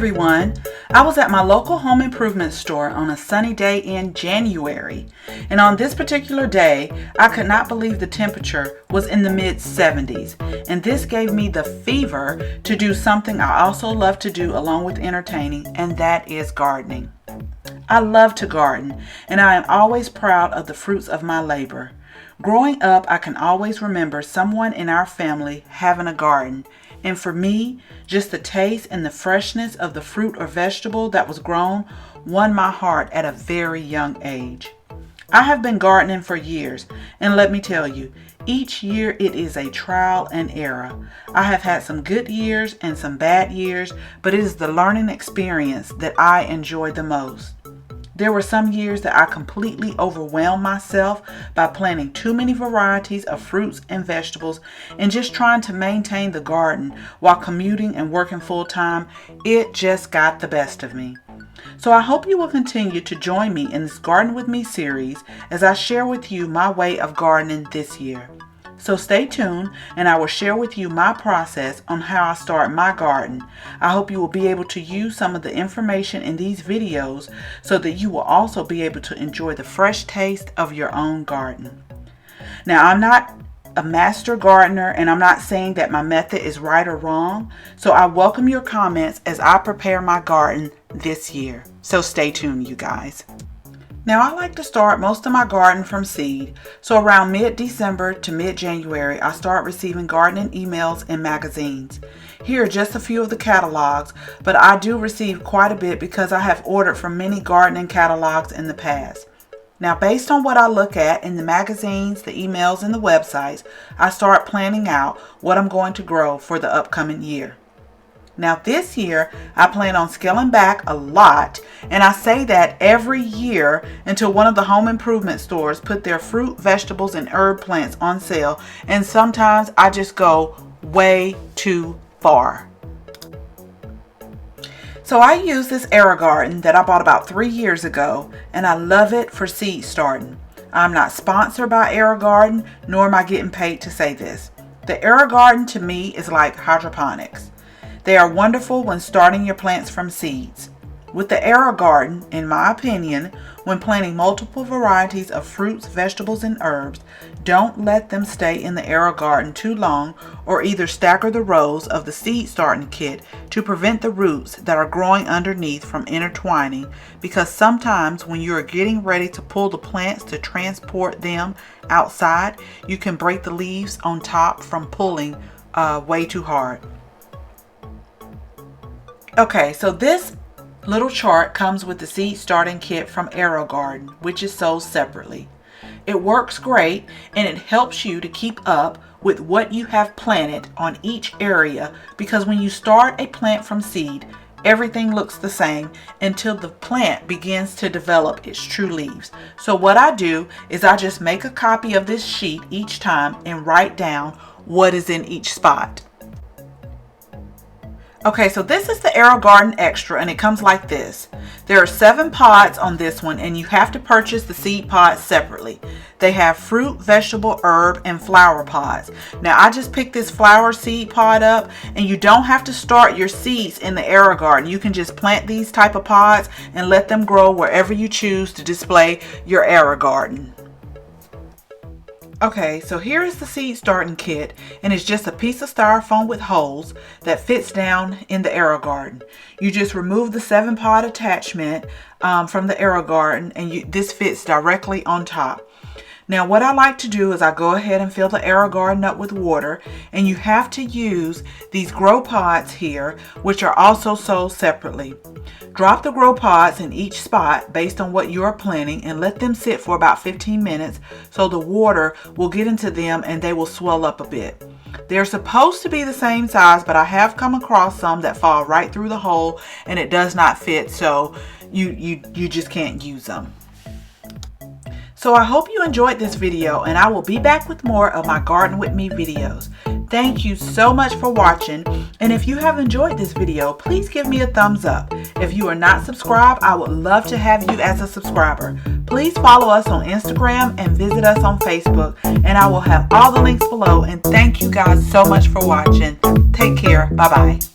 everyone. I was at my local home improvement store on a sunny day in January, and on this particular day, I could not believe the temperature was in the mid-70s, and this gave me the fever to do something I also love to do along with entertaining, and that is gardening. I love to garden, and I am always proud of the fruits of my labor. Growing up, I can always remember someone in our family having a garden. And for me, just the taste and the freshness of the fruit or vegetable that was grown won my heart at a very young age. I have been gardening for years, and let me tell you, each year it is a trial and error. I have had some good years and some bad years, but it is the learning experience that I enjoy the most. There were some years that I completely overwhelmed myself by planting too many varieties of fruits and vegetables and just trying to maintain the garden while commuting and working full time. It just got the best of me. So I hope you will continue to join me in this Garden With Me series as I share with you my way of gardening this year. So stay tuned and I will share with you my process on how I start my garden. I hope you will be able to use some of the information in these videos so that you will also be able to enjoy the fresh taste of your own garden. Now, I'm not a master gardener and I'm not saying that my method is right or wrong, so I welcome your comments as I prepare my garden this year. So stay tuned, you guys. Now, I like to start most of my garden from seed, so around mid-December to mid-January, I start receiving gardening emails and magazines. Here are just a few of the catalogs, but I do receive quite a bit because I have ordered from many gardening catalogs in the past. Now, based on what I look at in the magazines, the emails, and the websites, I start planning out what I'm going to grow for the upcoming year. Now this year, I plan on scaling back a lot, and I say that every year until one of the home improvement stores put their fruit, vegetables, and herb plants on sale, and sometimes I just go way too far. So I use this AeroGarden that I bought about 3 years ago, and I love it for seed starting. I'm not sponsored by AeroGarden, nor am I getting paid to say this. The AeroGarden to me is like hydroponics. They are wonderful when starting your plants from seeds. With the AeroGarden, in my opinion, when planting multiple varieties of fruits, vegetables, and herbs, don't let them stay in the AeroGarden too long or either stagger the rows of the seed starting kit to prevent the roots that are growing underneath from intertwining, because sometimes when you are getting ready to pull the plants to transport them outside, you can break the leaves on top from pulling way too hard. Okay, so this little chart comes with the seed starting kit from AeroGarden, which is sold separately. It works great and it helps you to keep up with what you have planted on each area, because when you start a plant from seed, everything looks the same until the plant begins to develop its true leaves. So what I do is I just make a copy of this sheet each time and write down what is in each spot. Okay, so this is the AeroGarden Extra, and it comes like this. There are 7 pods on this one, and you have to purchase the seed pods separately. They have fruit, vegetable, herb, and flower pods. Now, I just picked this flower seed pod up, and you don't have to start your seeds in the AeroGarden. You can just plant these type of pods and let them grow wherever you choose to display your AeroGarden. Okay, so here is the seed starting kit, and it's just a piece of styrofoam with holes that fits down in the AeroGarden. You just remove the 7 pod attachment from the AeroGarden, and this fits directly on top. Now what I like to do is I go ahead and fill the AeroGarden up with water, and you have to use these grow pods here, which are also sold separately. Drop the grow pods in each spot based on what you are planting and let them sit for about 15 minutes so the water will get into them and they will swell up a bit. They're supposed to be the same size, but I have come across some that fall right through the hole and it does not fit, so you just can't use them. So I hope you enjoyed this video, and I will be back with more of my Garden With Me videos. Thank you so much for watching, and if you have enjoyed this video, please give me a thumbs up. If you are not subscribed, I would love to have you as a subscriber. Please follow us on Instagram and visit us on Facebook, and I will have all the links below. And thank you guys so much for watching. Take care. Bye-bye.